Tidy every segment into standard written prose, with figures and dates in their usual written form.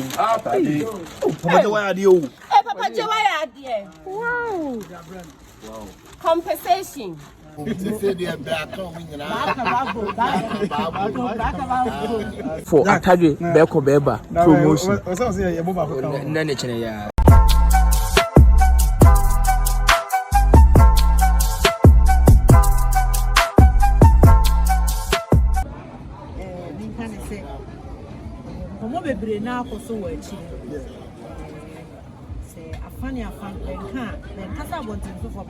Atadwe. Papa, why are you? Papa, why are you? Wow. Compensation. For Atadwe Beko Beba promotion. Now, for so much. Say, a funny affair, then Casa wanted to for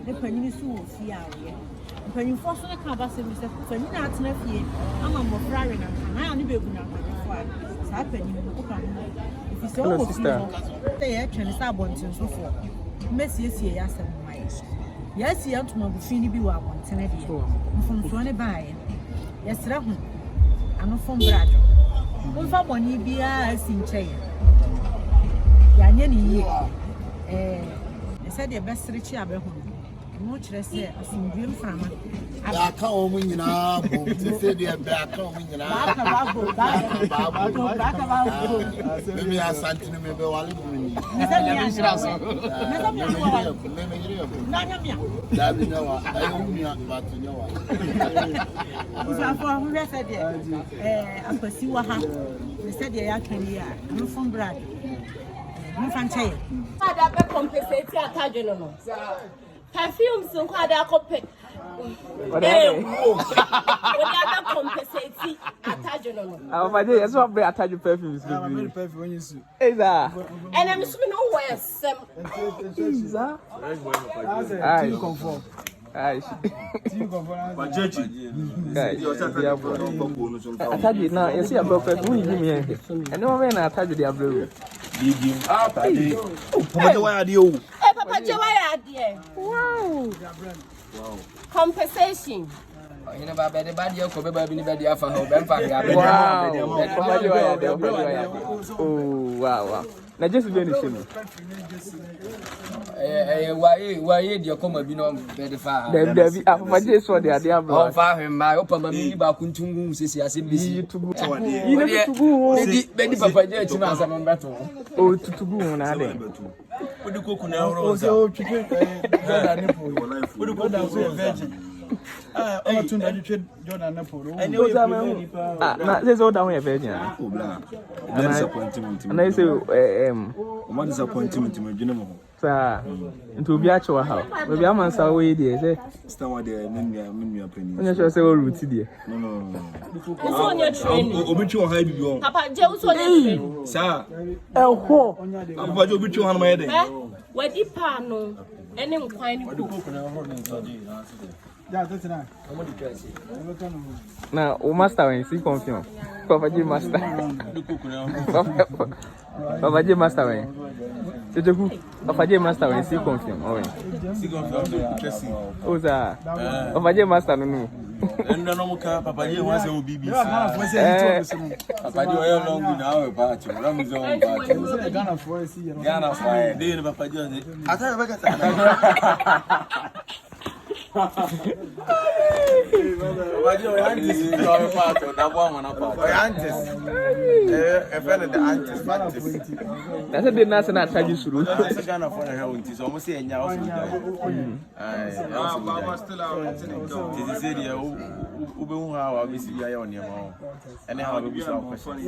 the penny soon see out here. When you force the canvas, Mr. When you're not left here, I'm a more frying and I only be able to fire. It's happening. If you saw they actually start wanting so forth. Messi is here, yes, and my yes, you have to move Finny be one, Senate from 20 by. Yes, I'm not from Brad. If money be a chain. Yanni, said the best rich abbey. Much less say a single from I can't win now. Say the back home in maybe I sent to me. I pursue what happened. They said they are from Brad. Father, compensate Atadwe. Perfumes so hard I copy. What compensate Atadwe. Oh, my dear, that's what I Atadwe perfumes. I'm perfume you see. Hey, and I'm assuming no way some. Aye, comfort. Aye, but judge, Atadwe now. You see a perfect. Who give me? And no man Atadwe the blue. Papa, why are you? Papa, why are you? Wow. Compensation. You know, about the bad yoke of a baby, the alpha, no, oh, wow. Now just finish him. Why you come a bit on the fire? Then, I just saw the idea of him. My open my mini bakuntungu says, I see you to go. You need to go. Betty Papa, to answer my battle. Oh, to go on. I think. What do you cook now? Also, chicken. What do you go down to a virgin? I'm too many Jordan Napo. I know there's all down here, Virgin. And I say, one disappointment to my general. Sir, into be actual house. Maybe I'm on our way there. Stand there, many opinions. I'm not sure I say all routine. No. It's on your train. Obichu high you. Papa, Joe's on your train. Sir, oh, I'm about to Obichu on my head. Where the panel and then quite now, o master when see confirm. Papa J master. Papa J master when. C'est du coup. Papa J master when see confirm. Oh, oh ça. Papa J master non. And no Papa J was a BBC. Papa J was long now, but Ramzon, Ghana for Ghana fire. They never Papa J. I that's a bit national tradition. That's Ghana for her own. It's almost a year. And how we saw question.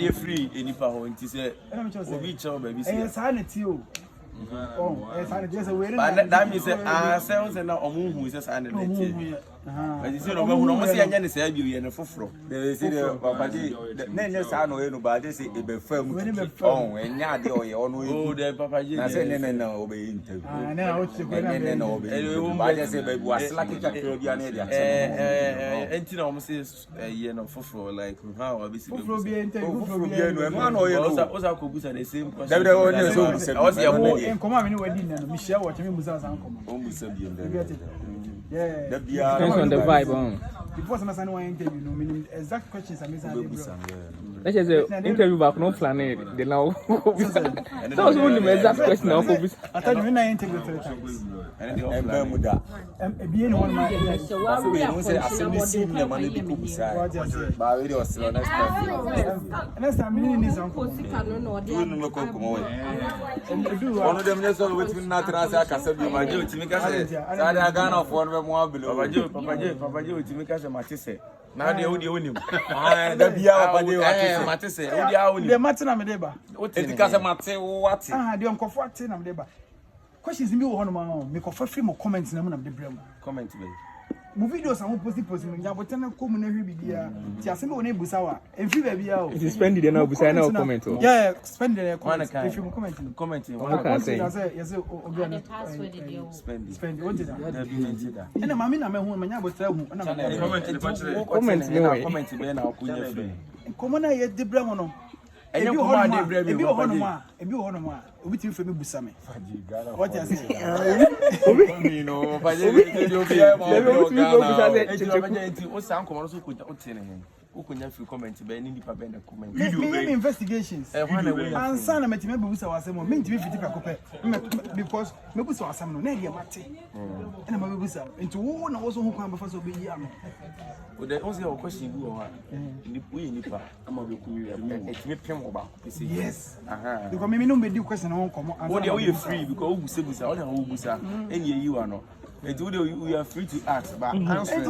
You're free in Ipaho. It is a baby. Oh, that means ourselves and our moon who is a sign. But you see, no one say any say you in a fufro. They say the name is I know nobody say a firm. Oh, and now they are on oh, the Papa. I said, no, obey interview. I know what I just say, baby, was like a Caribbean area. And you know, says a year of fufro like how I be seen. One or you was our cookies and the same question. I was here. Come on, wedding Michelle, what you was uncle. Yeah, depends on the vibe. Before some interview, no meaning exact questions. I'm Let's just say interview back no plan the now. That was only the exact question now for this. I thought you interview 3 times. And the Bermuda. Being one man. We don't say assembly senior money people beside. But we was next time. Next time we need some. One of them just waiting not to answer Casabi. My duty make us say, I got off one more below. Papa Joe, to make us a matisse. Now they would win him. The Bia Matisse, the Martina Medeba. What is the Casamate? What? The Uncle Fortin of Deba. Questions me one of my own. Make a free more comments in the Brem. Comment me. Videos are posting. I will tell them come every video. Just me on Busawa. And few baby out. If you spend it, now Busa now comment. Yeah, spend it. If you comment. What can I say? Yes, spend. What did that? And I'm in a man who I will tell who. Comment. Come on, I the Bremono. And you hold my bread. If you hold my, we will for me Busame. What I say? You know, who can you comment? Be any department comment. Me investigations. And son, I met me Busa was a moment to be because me Busa was some no idea mate. And I'm a Busa. Into one also who come before so be young. Well, there was a question you are in the way Nipa. I'm a yes. Because me no me do question on come. What are you free because Busa all the Busa and you are not. We are free to ask, but answer.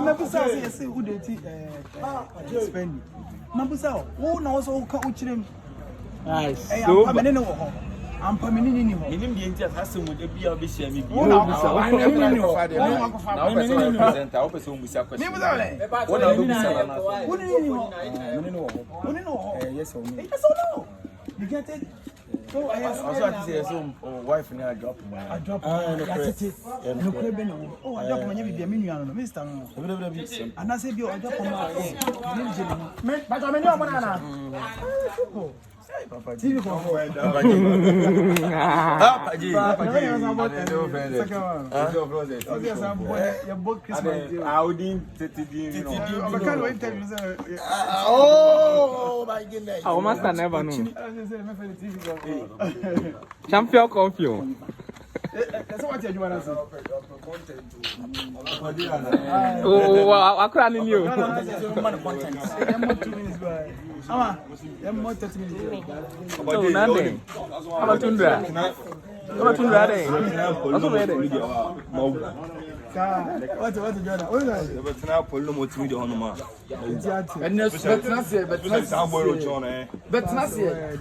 Say who they spend. Mabusa, who knows all coaching? Nice. I'm permanent in him. In the interest has some would be a bit shaming. What you get it? So I also say some wife and I drop my I drop no problem. Oh, I drop my Mr. And I said you I drop my but I'm no banana. Papa TV oh my goodness. Our master never know. Champion confused. That's what you want to say. Oh, I can't you. So nothing. How tundra? How tundra day? Also ready. What Jordan? But now pull no more to the honor. And but not here.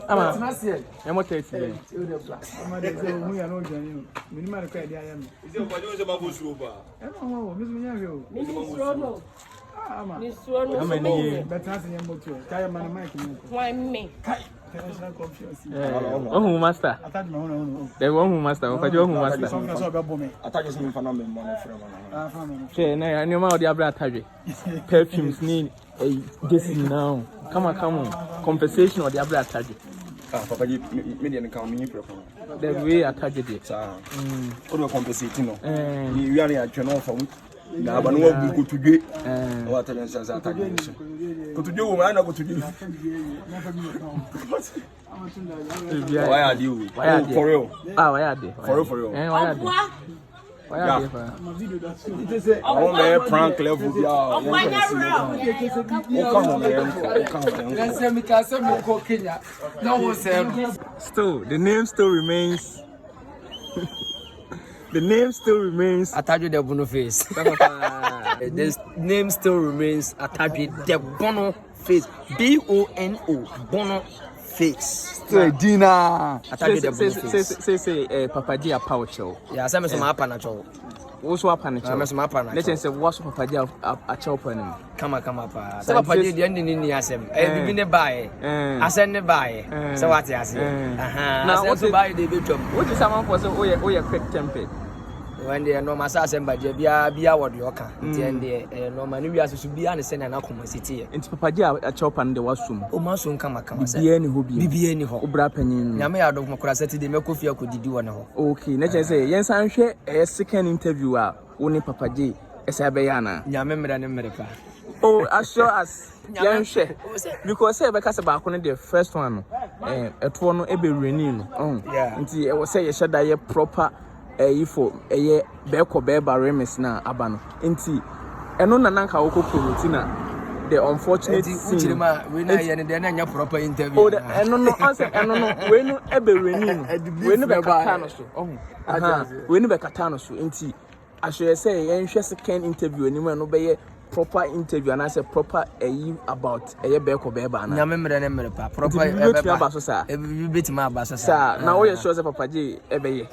Ama, I'm not telling you. We are not joining. Minimal credit. I am. Is it what you say about Busruba? Oh, Miss Minyago. How many? But that's the motor. Kaya Manamaki. Why me? Oh, master. The one master. What you master? I thought you were phenomenal. Okay, now I know how the Atadwe. Perfumes need a this now. Come on. Compensation or the Atadwe. Papa, you million account me. The way Atadwe did. What do compensating? You are a journal for now, but no go to do what I go to do. Why not go to do? Why are you? For real? Why are they? For real? Why are they? Why are they? I want to prank level. Still, the name still remains. The name still remains Atadwe the Bono face. The name still remains Atadwe the Bono face. B-O-N-O Bono face. Still Dina. Atadwe the Bono face. Say Papa Dia power show. Yeah, some apa na show. What's what happened? Some apa na. Let's say what's Papa Dia a show for him. Come pa. Some Papa Dia the ending ni asem. Bibi ne buy. Asem ne buy. So what you say? Now what to buy the big job. What is someone for so oh yeah quick temper. When they are normal assembly, Bia what you can. The normal new years should be understand and come city. It's Papa Dia a chop and the washroom. Oh, Masun come. Be any who be any ho. Brapenin. Yame out of Macrasati, the Melcofia could do one. Okay, let's say, yes, I'm sure a second interviewer, only Papa J. Esabayana. Yamember and America. Oh, assure us. Yeah, share. Because say because about the first one, at one ebe renino. Yeah. Nti I was say you should die proper for beko beba remes na abano. Nti eno nananka woko promotina. The unfortunate scene. We na yen dey na proper interview. Oh, eno no answer eno no we no ebe renino. We no be katano so. We no be katano so. Nti assure say yen hwe second interview animo no be proper interview and I say proper about beko beba na. Na memre pa proper bit ma abaso sa. Na we sure say papa J ebeye.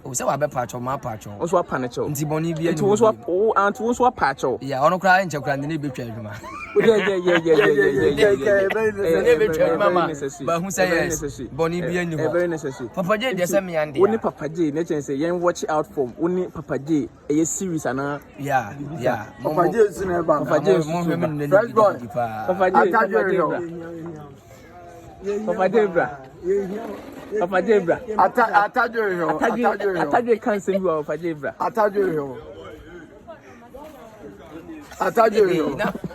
O say wa be patcho ma patcho. O so apa na cho. Nti boni bia ni. Nti wo so anti wo so patcho. Yeah, ono kra enche kra ne be twa adwuma. Yeah. But who say yes? Boni bia ni ho. Very necessary. Papa J dey say me ande. Woni Papa J na chen say yen watch out for woni Papa J series ana. Yeah. Papa J is na ba. Papa J Fresh boy. Papa J Atadwe can send you Papa J bra. Atadwe.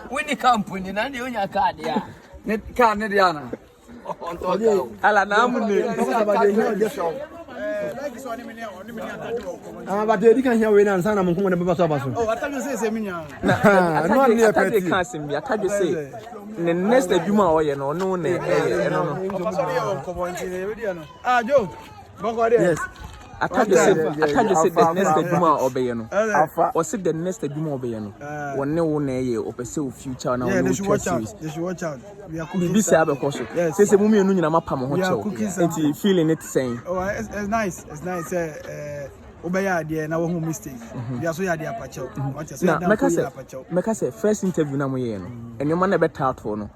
When the company na dey onya card ya. Ne car ne dia na. On to Ala na amune. But they can hear we na nsa na mo ko na baba so abaso. Oh, Atadwe say minya. No one near Atadwe can send me. Atadwe say the next adwuma o ye no no na no. Ah, Joe. Yes. Atadwe say the next adwuma obeye no. O say the next adwuma obeye no. Wonne wo na ye opese o future na wo series. They should watch out. We are cooking. Bibi say abekoso. Say mu mienu nyina mapam ho chew. Enti feeling it saying. Oh, it's nice. It's nice. Obeya there na wo mistakes. We are so ya there pacho. Na meka say first interview na mo ye no. Enema na better out for no.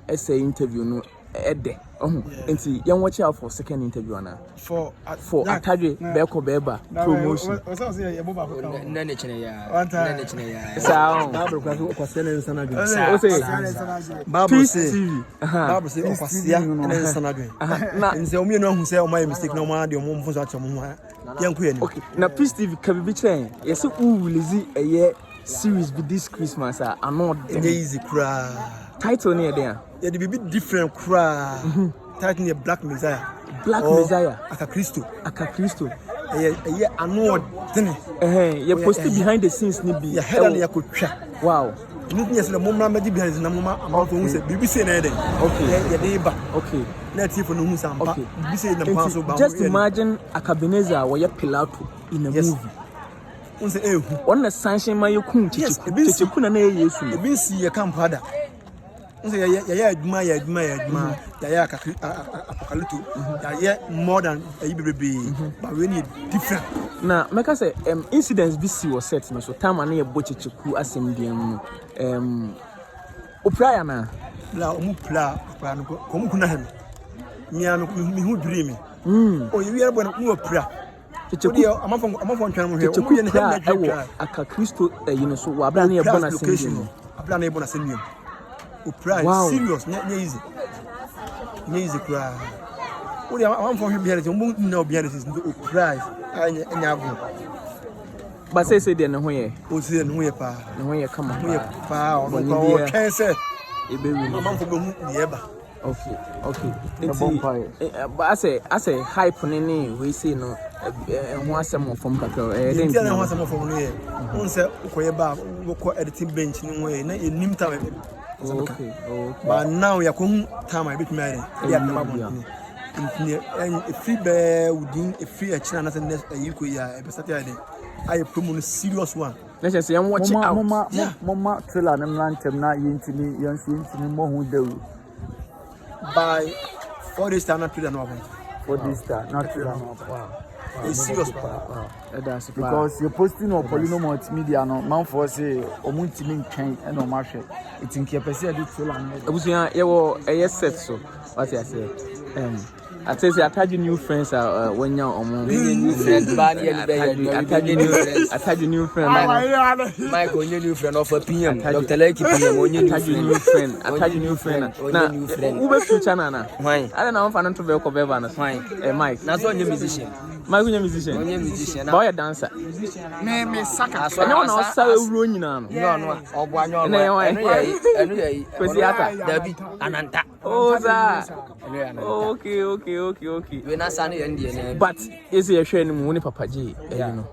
Essay interview no ede. Enti yan watch out for second interview ana. For Atadwe beko beba promotion. na ne chene ya. Sound. Bible kwase na nsa na dwe. O say Bible say okwasia na nsa na dwe. Na nse omi no hu say o my mistake na o ma de o mo mfo so acho mo ho. Yanku ye ni. Okay. Na Peace TV ka bibi chen. Yes who release a series be this Christmas ano easy cry. Title near there. Yeah, the be different cry. Title near Black Messiah. Aka Christo. Yeah, anod. You posted behind the scenes ni be. Yeah, head and ya kotwa. Wow. Anything yes the mom na behind the mama amount of say BBC na there. Okay. Yeah, dey ba. Okay. Let you for no hu sampa. BBC na pa so ba. Just imagine Akabeneza where Pilato in a movie. Unse on the sanction my kun chichiku na yesu ebi si ye camp ada unse ya adwuma ya apocalypto ya more than bebe but we need different na meka say incidents bi si was set no so time na ye bo chichiku asembiem opra ya na la omu pla no ko mu kuna hem mia no mi hu dream o ye wi bo no opra Chichiku amafo ntwan mo hwe o ye ne hem na aka Kristo you know so wa abra na ye bona sendiem abra na ye bona sendiem opra serious nye easy cry o dia amafo hwe biare mo na obiare sis no opra anya ago ba say de ne ho ye o say ne ho ye pa ne ho ye kama pa o ko twen se ebe wi amafo be hu ye ba. Okay. But I say hype nene we say no who asem from kakro den ti na who asem from no ye won say ukoye ba go editing bench ni we na enim time okay but now ya ko time I bit me ya na ba ni free be within a free a china na say you ko ya be start ya den I promo serious one. Let's say I'm watching out Mama trailer na mlantem na yintini mo hu dewu by 4 days time not to the novel. 4 days time not to wow. It's serious because you're posting on Polino multimedia no man for say omuntimi ntwen e no mahwe it in ke pese ade trailer na abusuya ye wo set so what I say I say Atadwe new friends are when you're on new friends, Atadwe new friend. Michael, new friend of a PM. Dr. Likee PM, Atadwe new friend. Now, who be future nana? Why? I don't know if I'm to be a cover banner. Fine, Mike. That's all your musician. My musician. Boy, a dancer. Me sucker. No one else saw running on. No, or one. Ananta. Oh, that. Okay. We're not Sunny Indian. But is he a shame when Papa G? Yeah.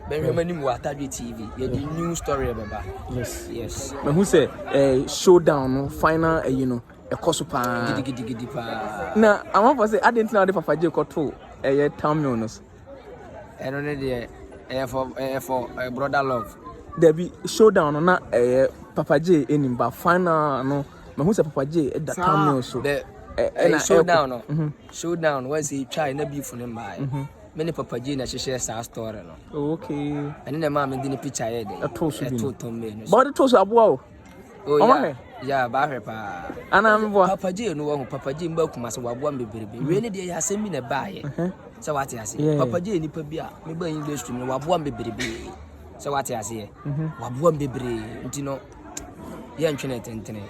Benjamin Atadwe TV. Yeah, the new story about. Yes. But who say a showdown, final, a cosupa. Now, I want to say, I didn't know the Papa J got to a town millionaires. I don't know for brother love. There be showdown on that Papa J in but final no. But who's a Papa J at that town mill so? Showdown once he try na be for him by. Many Papa J na share sa story no. Okay. And then the man in the picture here. A toast me. But it was a wow. Oh yeah, ba pa. And I'm Papa J no Papa J mba kuma so waboa bebrebe. We ne dey asem bi na bae. So what you say? Papa J nipa bia me ba English to me waboa bebrebe. So what you say? Waboa bebrebe. Ntino yeah, tentene.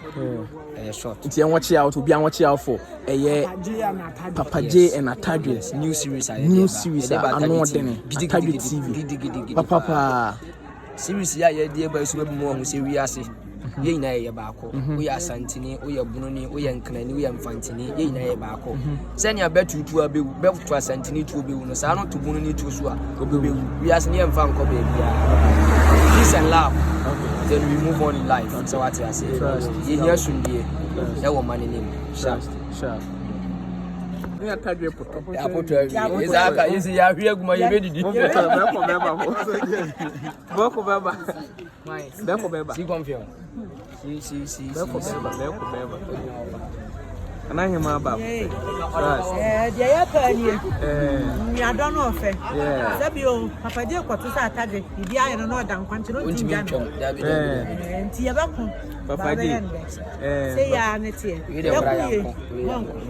Short. It's watch out to be watch out for Papa J and Atadwe new series. New series. I know Atadwe TV. Papa series ya dey ba so be mo hu se wi ase. Ye na ye baako. We are Santini, we are Bunoni, we are Nknani, we are Mfantini, ye na ye baako. Send your bet to be to Santini to be no sa no to Bunoni to so. We are near Mfanko baby. Peace and love. Then we move on in life. So what I say. Ye here should be a woman in him. Sharp. Me Atadwe poto. Apoto. Isaka is ya hwe aguma ye bedi. Boko beba. Beko beba. See confirm. See. Beko beba. And I am about. They are penny. I don't know if Sabio, Papa J. What to Saturday, the iron and not down continue. And Tiabaco, Papa J. Say, yeah, next year.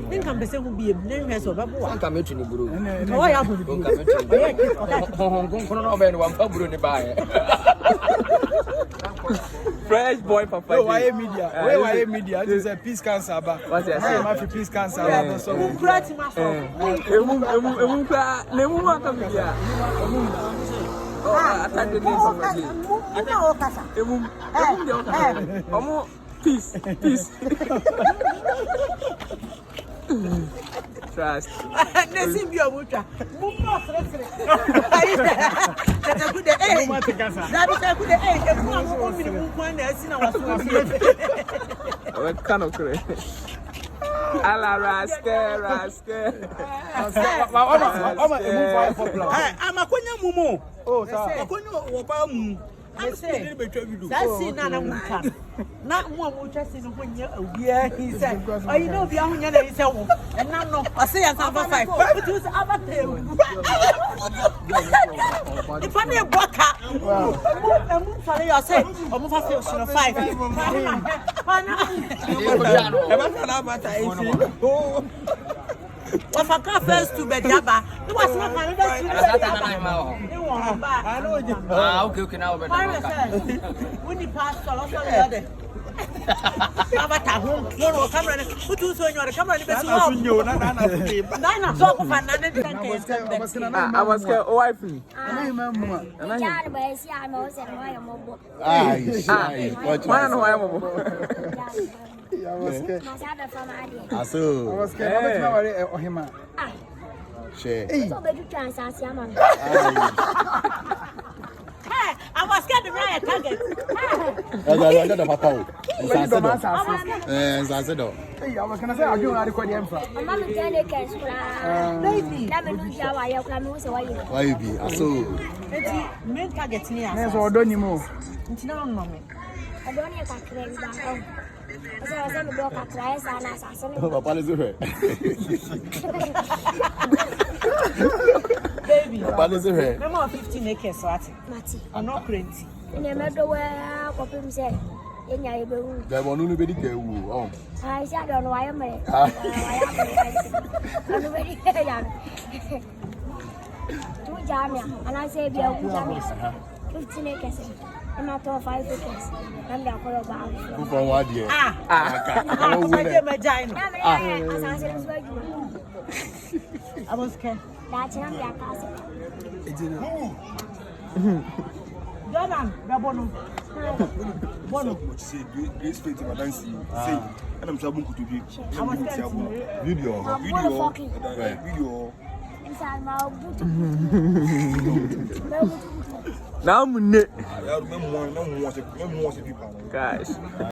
Think I'm the same will be a name as of Babu. I'm coming to the brew. Oh, I have to buy. Fresh boy, Papa. Why media? This is a peace cancer. What's that? I am peace cancer. So, peace. Trust. Nesi bi omucha. Mumma sere. Tata kude Dabi ta kude efu amu omini munkwan na asi na waso afie. We kan okre. Ala raske. amakonya mumu. Oh, sir. Akonya wo pa mu. That's na muka. Na mo mucha si no honya awia he said. Oh, you know bia honya na he said wo. And now no, I say am 5. It was abatem. The funny boka. Emu fare you say, omo fa say 5. If I come first to Bedaba, it was not my okay, now when you pass, I'll show you other. Avatar home, no camera. Who do so in your camera? I was wife. I was scared to ride a target. I was going to say, I do not record him. Why you be? So, main target here. There's all done you move. It's not on me. I don't have a crazy back. I was a block at rice and assassin. Baby, no more 15 acres, what? I'm not crazy. In the middle where Popim said, yɛnya yɛbɛwu. Bɛbɔ no bɛdi ka ewu. Isi ada ɔno wayɛ mmerɛ. Wayɛ mmerɛ. Ɔno bɛdi yɛ no. Tu jamia, anaasɛ ebi awu jamia. 15 acres. Ɛma tɔ 5 acres. Na mde akɔrɔ ba awo. Fufa wa deɛ. Asante magina. Na mde asase no so adwuma. Aboske. Da kyerɛ mde akase. Jordan, Gabono. Bono. Say great state madam see. Say and I'm sabun kutubi. Video. Video. Inside my boot. Now, I remember one people. guys.